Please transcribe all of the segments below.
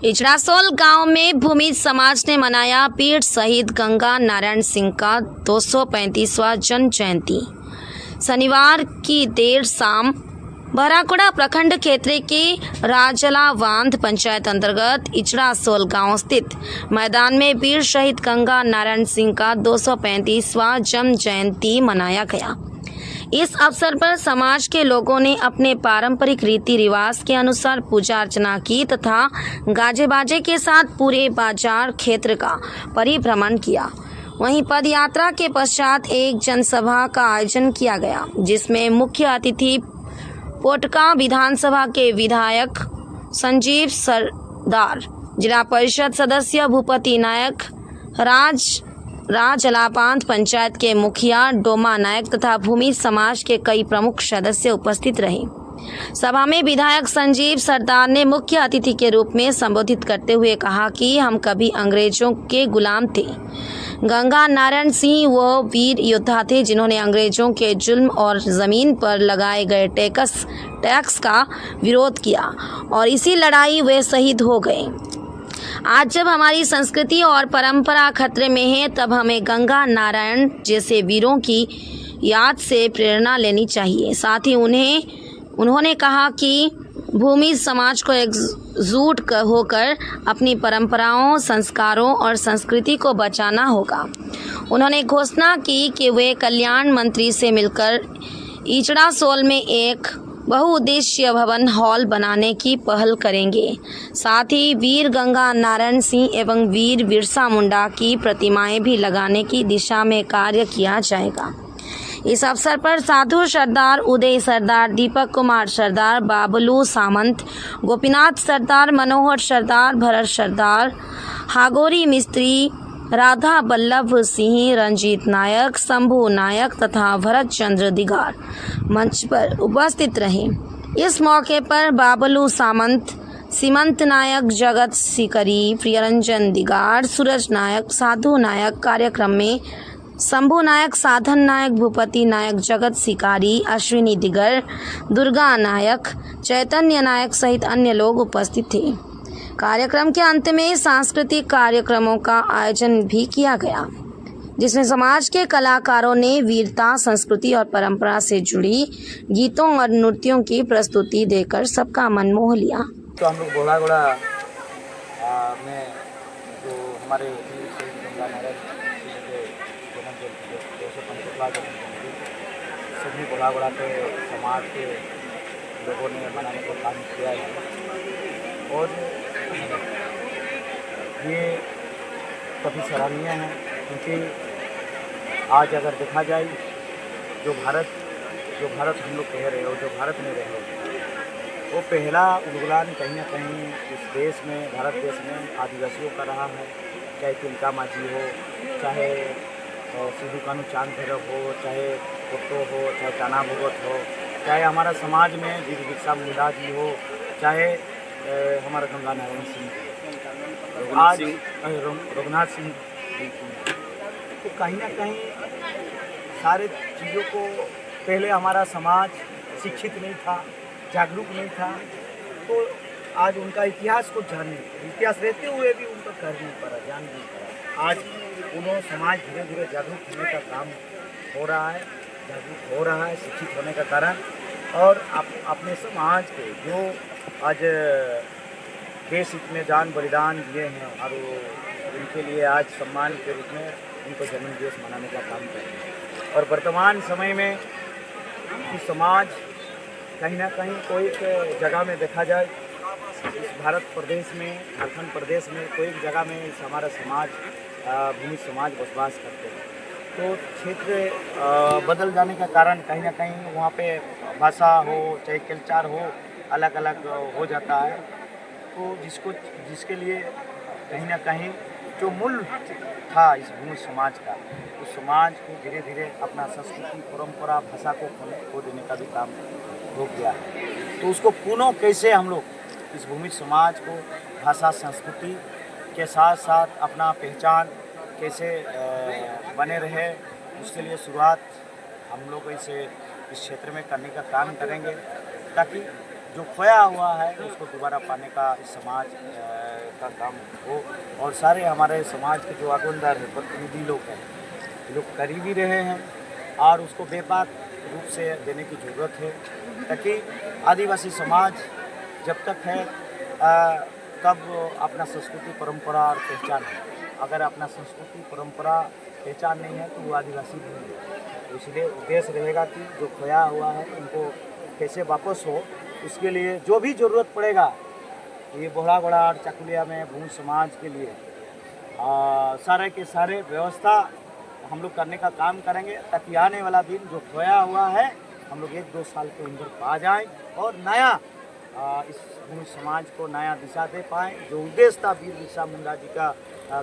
इचड़ासोल गांव में भूमि समाज ने मनाया पीर शहीद गंगा नारायण सिंह का 235वां जन्म जयंती। शनिवार की देर शाम बराकुड़ा प्रखंड क्षेत्र के राजला बांध पंचायत अंतर्गत इचड़ासोल गांव स्थित मैदान में वीर शहीद गंगा नारायण सिंह का 235वां जन्म जयंती मनाया गया। इस अवसर पर समाज के लोगों ने अपने पारंपरिक रीति रिवाज के अनुसार पूजा अर्चना की तथा गाजे बाजे के साथ पूरे बाजार क्षेत्र का परिभ्रमण किया। वहीं पद यात्रा के पश्चात एक जनसभा का आयोजन किया गया, जिसमें मुख्य अतिथि पोटका विधानसभा के विधायक संजीव सरदार, जिला परिषद सदस्य भूपति नायक, राजलाबांध पंचायत के मुखिया डोमा नायक तथा भूमि समाज के कई प्रमुख सदस्य उपस्थित रहे। सभा में विधायक संजीव सरदार ने मुख्य अतिथि के रूप में संबोधित करते हुए कहा कि हम कभी अंग्रेजों के गुलाम थे। गंगा नारायण सिंह वो वीर योद्धा थे जिन्होंने अंग्रेजों के जुल्म और जमीन पर लगाए गए टैक्स का विरोध किया और इसी लड़ाई वे शहीद हो गए। आज जब हमारी संस्कृति और परंपरा खतरे में है, तब हमें गंगा नारायण जैसे वीरों की याद से प्रेरणा लेनी चाहिए। साथ ही उन्होंने कहा कि भूमि समाज को एकजुट होकर अपनी परंपराओं, संस्कारों और संस्कृति को बचाना होगा। उन्होंने घोषणा की कि वे कल्याण मंत्री से मिलकर इचड़ासोल में एक बहुउद्देशीय भवन हॉल बनाने की पहल करेंगे। साथ ही वीर गंगा नारायण सिंह एवं वीर बिरसा मुंडा की प्रतिमाएं भी लगाने की दिशा में कार्य किया जाएगा। इस अवसर पर साधु सरदार, उदय सरदार, दीपक कुमार सरदार, बाबलू सामंत, गोपीनाथ सरदार, मनोहर सरदार, भरत सरदार, हागोरी मिस्त्री, राधा बल्लभ सिंह, रंजीत नायक, शंभू नायक तथा भरत चंद्र दिगार मंच पर उपस्थित रहे। इस मौके पर बाबलू सामंत, सीमंत नायक, जगत सिकरी, प्रियरंजन दिगार, सूरज नायक, साधु नायक, कार्यक्रम में शंभू नायक, साधन नायक, भूपति नायक, जगत सिकारी, अश्विनी दिगर, दुर्गा नायक, चैतन्य नायक सहित अन्य लोग उपस्थित थे। कार्यक्रम के अंत में सांस्कृतिक कार्यक्रमों का आयोजन भी किया गया, जिसमें समाज के कलाकारों ने वीरता, संस्कृति और परंपरा से जुड़ी गीतों और नृत्यों की प्रस्तुति देकर सबका मन मोह लिया। तो हम लोग बराकुड़ा में जो हमारे सभी बराकुड़ा के समाज के लोगों ने मनाने का काम किया है और ये काफ़ी सराहनीय है, क्योंकि आज अगर देखा जाए जो भारत हम लोग कह रहे हो, जो भारत में रहे, वो पहला उलगुलान कहीं ना कहीं इस देश में, भारत देश में आदिवासियों का रहा है। चाहे तिलका माझी हो, चाहे सिद्धू कानू चांद भैरव हो, चाहे कुट्टो हो, चाहे काना भगत हो, चाहे हमारा समाज में वीर बिरसा मुंडा जी हो, चाहे हमारा गंगा नारायण सिंह, आज रघुनाथ सिंह, तो कहीं ना कहीं सारे चीज़ों को पहले हमारा समाज शिक्षित नहीं था, जागरूक नहीं था, तो आज उनका इतिहास को जानने, इतिहास रहते हुए भी उनका कर नहीं पड़ा, जान नहीं पड़ा। आज उन्होंने समाज धीरे धीरे जागरूक होने का काम हो रहा है, जागरूक हो रहा है शिक्षित होने का कारण, और अपने समाज के जो आज देश हित में जान बलिदान दिए हैं और उनके लिए आज सम्मान के रूप में उनको जन्म दिवस मनाने का काम कर रहे हैं। और वर्तमान समय में समाज कहीं ना कहीं कोई एक जगह में देखा जाए, इस भारत प्रदेश में, झारखंड प्रदेश में कोई एक जगह में हमारा समाज, भूमि समाज बसवास करते हैं, तो क्षेत्र बदल जाने का कारण कहीं ना कहीं वहाँ पे भाषा हो, चाहे कल्चर हो, अलग अलग हो जाता है। तो जिसके लिए कहीं ना कहीं जो मूल था इस भूमि समाज का, उस समाज को धीरे धीरे अपना संस्कृति, परंपरा, भाषा को खो देने का भी काम हो गया है। तो उसको पुनः कैसे हम लोग इस भूमि समाज को भाषा, संस्कृति के साथ साथ अपना पहचान कैसे बने रहे, उसके लिए शुरुआत हम लोग इस क्षेत्र में करने का काम करेंगे, ताकि जो खोया हुआ है उसको दोबारा पाने का इस समाज का काम हो। और सारे हमारे समाज के जो आगोंदार हैं, प्रतिनिधि लोग हैं, ये लोग कर भी रहे हैं और उसको बेबाक रूप से देने की ज़रूरत है, ताकि आदिवासी समाज जब तक है तब अपना संस्कृति परंपरा और पहचान है। अगर अपना संस्कृति परंपरा पहचान नहीं है तो वो आदिवासी नहीं है। तो इसलिए उद्देश्य रहेगा कि जो खोया हुआ है उनको कैसे वापस हो, उसके लिए जो भी ज़रूरत पड़ेगा ये बोहड़ागोड़ा और चाकुलिया में भूमि समाज के लिए सारे के सारे व्यवस्था हम लोग करने का काम करेंगे, ताकि आने वाला दिन जो खोया हुआ है हम लोग 1-2 साल के अंदर पा जाएं और नया इस भूमि समाज को नया दिशा दे पाएँ। जो उद्देश्य था वीर बिरसा मुंडा जी का,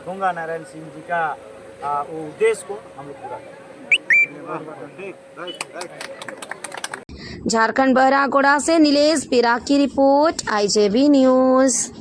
गंगा नारायण सिंह जी का, वो उद्देश्य को हम लोग पूरा करें। झारखंड बहरागोड़ा से नीलेश पिरा की रिपोर्ट, IJB न्यूज़।